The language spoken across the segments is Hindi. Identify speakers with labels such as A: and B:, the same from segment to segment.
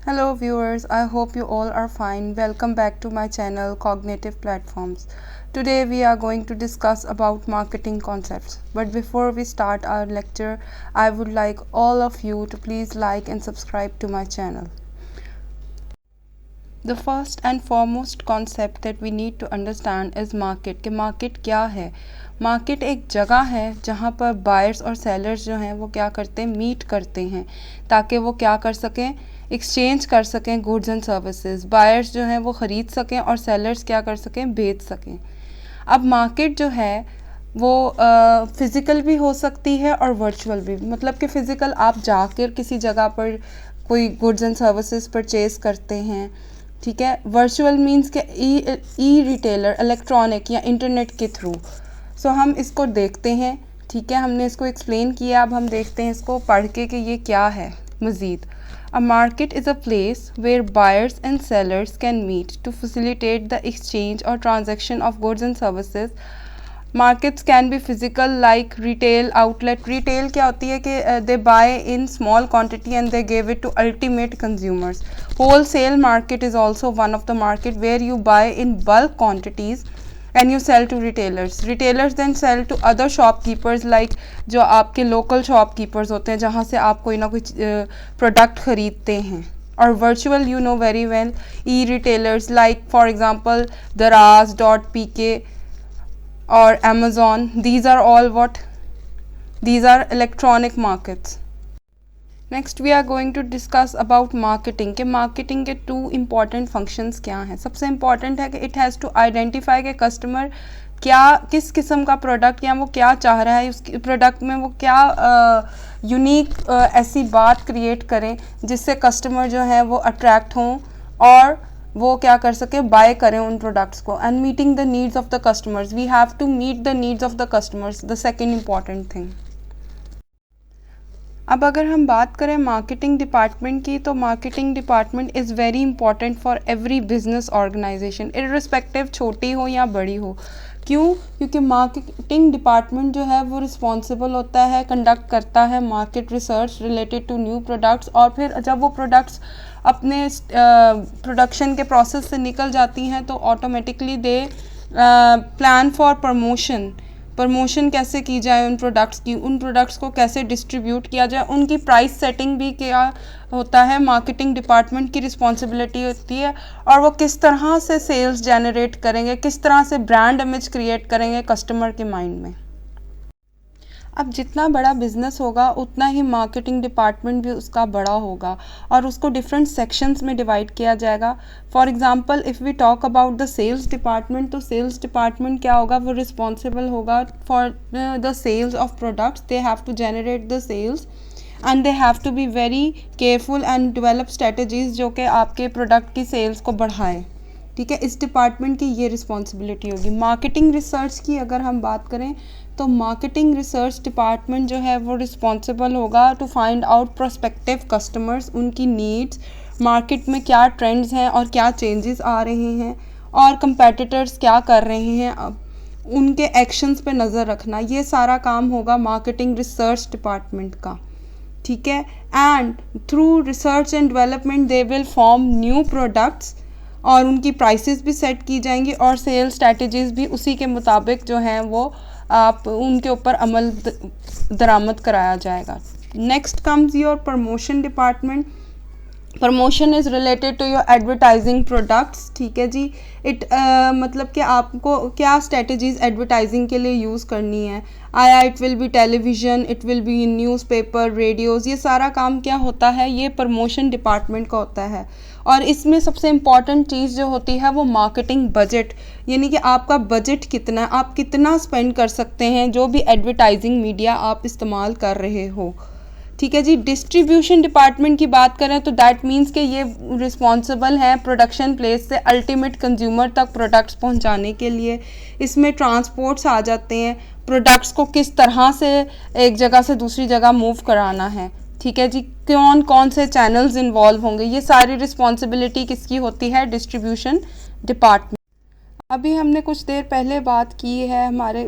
A: Hello viewers, I hope you all are fine. Welcome back to my channel Cognitive Platforms. Today we are going to discuss about marketing concepts. But before we start our lecture, I would like all of you to please like and subscribe to my channel. The first and foremost concept that we need to understand is market कि market क्या है. मार्केट एक जगह है जहाँ पर बायर्स और सेलर्स जो हैं वो क्या करते हैं, मीट करते हैं ताकि वो क्या कर सकें, एक्सचेंज कर सकें गुड्स एंड सर्विसेज. बायर्स जो हैं वो ख़रीद सकें और सेलर्स क्या कर सकें, बेच सकें. अब मार्केट जो है वो फ़िज़िकल भी हो सकती है और वर्चुअल भी. मतलब कि फ़िज़िकल आप जाकर किसी जगह पर कोई गुड्स एंड सर्विसेज परचेज़ करते हैं, ठीक है. वर्चुअल मींस के ई रिटेलर, इलेक्ट्रॉनिक या इंटरनेट के थ्रू. सो हम इसको देखते हैं, ठीक है. हमने इसको एक्सप्लेन किया, अब हम देखते हैं इसको पढ़ के कि ये क्या है मज़ीद. A market is a place where buyers and sellers can meet to facilitate the exchange or transaction of goods and services. Markets can be physical like retail outlet. Retail क्या होती है कि they buy in small quantity and they give it to ultimate consumers. Wholesale market is also one of the market where you buy in bulk quantities and you sell to retailers. Retailers then sell to other shopkeepers like जो आपके local shopkeepers होते हैं जहाँ से आप कोई ना कोई प्रोडक्ट ख़रीदते हैं. और virtual you know very well, e-retailers like for example Daraz.pk or Amazon. These are all what? These are electronic markets. Next we are going to discuss about marketing के मार्केटिंग के टू इम्पॉर्टेंट फंक्शंस क्या हैं. सबसे इम्पॉर्टेंट है कि इट हैज़ टू आइडेंटिफाई के कस्टमर क्या किस किस्म का प्रोडक्ट या वो क्या चाह रहा है, उसके प्रोडक्ट में वो क्या यूनिक ऐसी बात क्रिएट करें जिससे कस्टमर जो है वो अट्रैक्ट हों और वो क्या कर सके, बाय करें उन प्रोडक्ट्स को. And meeting the needs of the customers, we have to meet the needs of the customers, the second important thing. अब अगर हम बात करें मार्केटिंग डिपार्टमेंट की, तो marketing department is very important for every business organisation, irrespective छोटी हो या बड़ी हो. क्यों? क्योंकि मार्केटिंग डिपार्टमेंट जो है वो रिस्पॉन्सिबल होता है, कंडक्ट करता है market research related to new products. और फिर जब वो प्रोडक्ट्स अपने प्रोडक्शन के प्रोसेस से निकल जाती हैं तो automatically they plan for promotion कैसे की जाए उन प्रोडक्ट्स की, उन प्रोडक्ट्स को कैसे डिस्ट्रीब्यूट किया जाए, उनकी प्राइस सेटिंग भी क्या होता है, मार्केटिंग डिपार्टमेंट की रिस्पॉन्सिबिलिटी होती है. और वो किस तरह से सेल्स जनरेट करेंगे, किस तरह से ब्रांड इमेज क्रिएट करेंगे कस्टमर के माइंड में. अब जितना बड़ा बिज़नेस होगा उतना ही मार्केटिंग डिपार्टमेंट भी उसका बड़ा होगा और उसको डिफरेंट सेक्शंस में डिवाइड किया जाएगा. For example if we talk about the sales department, तो सेल्स डिपार्टमेंट क्या होगा, वो रिस्पॉन्सिबल होगा for the sales of products. They have to generate the sales and they have to be very careful and develop strategies जो कि आपके प्रोडक्ट की सेल्स को बढ़ाए. ठीक है, इस डिपार्टमेंट की ये रिस्पॉन्सिबिलिटी होगी. मार्केटिंग रिसर्च की अगर हम बात करें तो मार्केटिंग रिसर्च डिपार्टमेंट जो है वो रिस्पॉन्सिबल होगा to find out prospective customers, उनकी नीड्स, मार्केट में क्या ट्रेंड्स हैं और क्या चेंजेस आ रहे हैं और कंपेटिटर्स क्या कर रहे हैं, उनके एक्शंस पे नज़र रखना. ये सारा काम होगा मार्केटिंग रिसर्च डिपार्टमेंट का. ठीक है, and through research and development they will form new products और उनकी प्राइसेस भी सेट की जाएंगी और सेल स्ट्रैटेजीज भी उसी के मुताबिक जो हैं वो आप उनके ऊपर अमल दरामद कराया जाएगा. Next comes your promotion department. Promotion is related to your advertising products. ठीक है जी, मतलब कि आपको क्या स्ट्रेटजीज एडवर्टाइजिंग के लिए यूज़ करनी है. It will be television, it will be newspaper, radios, ये सारा काम क्या होता है, ये प्रमोशन डिपार्टमेंट का होता है. और इसमें सबसे इम्पॉर्टेंट चीज़ जो होती है वो मार्केटिंग बजट, यानी कि आपका बजट कितना है, आप कितना स्पेंड कर सकते हैं जो भी एडवर्टाइजिंग मीडिया आप इस्तेमाल कर रहे हो. ठीक है जी. डिस्ट्रीब्यूशन डिपार्टमेंट की बात करें तो दैट मीन्स कि ये रिस्पॉन्सिबल है प्रोडक्शन प्लेस से अल्टीमेट कंज्यूमर तक प्रोडक्ट्स पहुंचाने के लिए. इसमें ट्रांसपोर्ट्स आ जाते हैं, प्रोडक्ट्स को किस तरह से एक जगह से दूसरी जगह मूव कराना है. ठीक है जी, कौन कौन से चैनल्स इन्वॉल्व होंगे, ये सारी रिस्पॉन्सिबिलिटी किसकी होती है, डिस्ट्रीब्यूशन डिपार्टमेंट. अभी हमने कुछ देर पहले बात की है हमारे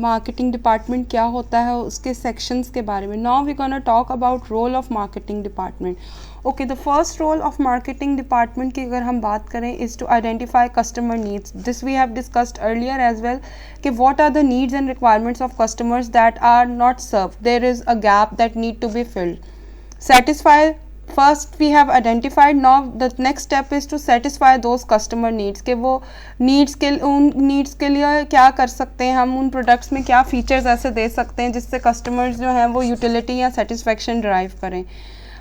A: मार्केटिंग डिपार्टमेंट क्या होता है उसके सेक्शंस के बारे में. Now we gonna talk about role of marketing department. Okay, the first role of marketing department की अगर हम बात करें is to identify customer needs. This we have discussed earlier as well कि what are the needs and requirements of customers that are not serve. There is a gap that need to be filled. Satisfy, first we have identified, now the next step is to satisfy those customer needs कि वो उन needs के लिए क्या कर सकते हैं हम, उन products में क्या features ऐसे दे सकते हैं जिससे customers जो हैं वो utility या satisfaction derive करें.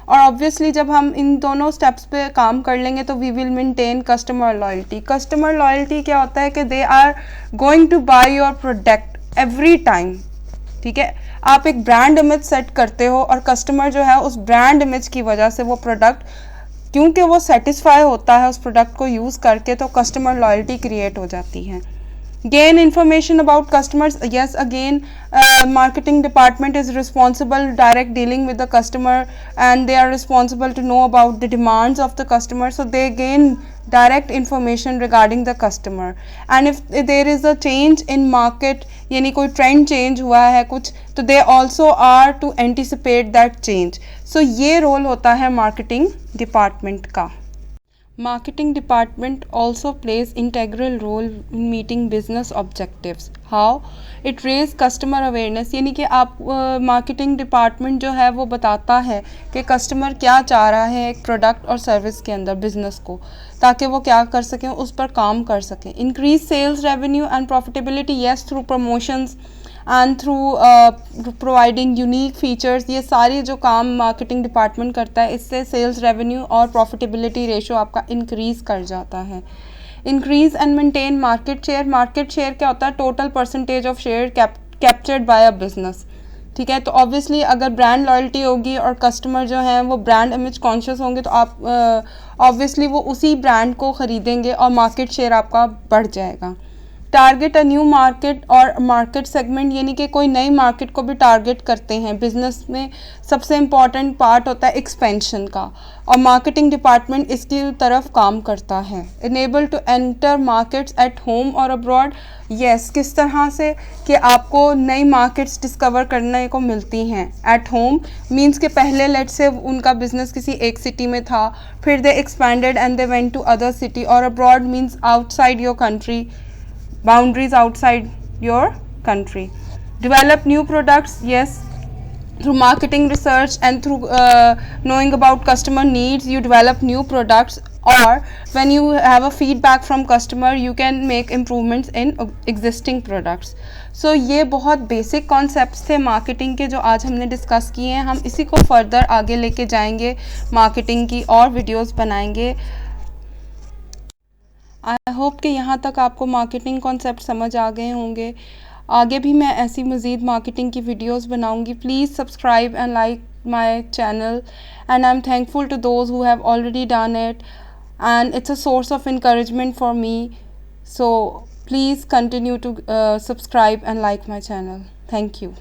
A: और ऑब्वियसली जब हम इन दोनों स्टेप्स पे काम कर लेंगे तो we will maintain customer loyalty. Customer loyalty क्या होता है कि they are going to buy your product every time. ठीक है, आप एक ब्रांड इमेज सेट करते हो और कस्टमर जो है उस ब्रांड इमेज की वजह से वो प्रोडक्ट क्योंकि वो सेटिस्फाई होता है उस प्रोडक्ट को यूज़ करके, तो कस्टमर लॉयल्टी क्रिएट हो जाती है. Gain information about customers. Yes, again, marketing department is responsible direct dealing with the customer, and they are responsible to know about the demands of the customer. So they gain direct information regarding the customer. And if there is a change in market, यानी कोई trend change हुआ है कुछ, तो they also are to anticipate that change. So ये role होता है marketing department का. Marketing department also plays integral role in meeting business objectives. How? It raise customer awareness. यानी कि आप marketing department जो है वो बताता है कि customer क्या चाह रहा है एक product और service के अंदर business को, ताकि वो क्या कर सकें, उस पर काम कर सकें. Increase sales revenue and profitability, yes, through promotions and through providing unique features. ये सारे जो काम मार्केटिंग डिपार्टमेंट करता है इससे सेल्स रेवेन्यू और प्रॉफिटेबिलिटी रेशो आपका इंक्रीज़ कर जाता है. Increase and maintain market share. Market share क्या होता है? Total percentage of share captured by a business. ठीक है, तो ऑब्वियसली अगर ब्रांड लॉयल्टी होगी और कस्टमर जो हैं वो ब्रांड इमेज कॉन्शियस होंगे तो आप ऑब्वियसली वो उसी ब्रांड को ख़रीदेंगे और मार्केट शेयर आपका बढ़ जाएगा. टारगेट अ न्यू मार्केट और मार्केट सेगमेंट, यानी कि कोई नई मार्केट को भी टारगेट करते हैं. बिजनेस में सबसे इम्पॉर्टेंट पार्ट होता है एक्सपेंशन का और मार्केटिंग डिपार्टमेंट इसकी तरफ काम करता है. Enable to enter markets at home और अब्रॉड. यस, किस तरह से कि आपको नई मार्केट्स डिस्कवर करने को मिलती हैं. एट होम मीन्स के पहले लेट से उनका बिजनेस किसी एक सिटी में था, फिर they expanded and they went to other city. और abroad means outside your country, boundaries outside your country. Develop new products, yes, through marketing research and through knowing about customer needs you develop new products, or when you have a feedback from customer you can make improvements in existing products. So ये बहुत basic concepts थे marketing के जो आज हमने discuss किए हैं. हम इसी को further आगे लेके जाएंगे, marketing की और videos बनाएंगे. आई होप कि यहाँ तक आपको मार्केटिंग कॉन्सेप्ट समझ आ गए होंगे. आगे भी मैं ऐसी मज़ीद मार्केटिंग की वीडियोस बनाऊंगी. Please subscribe and like my channel and I am thankful to those who have already done it and it's a source of encouragement for me. So please continue to subscribe and like my channel. Thank you.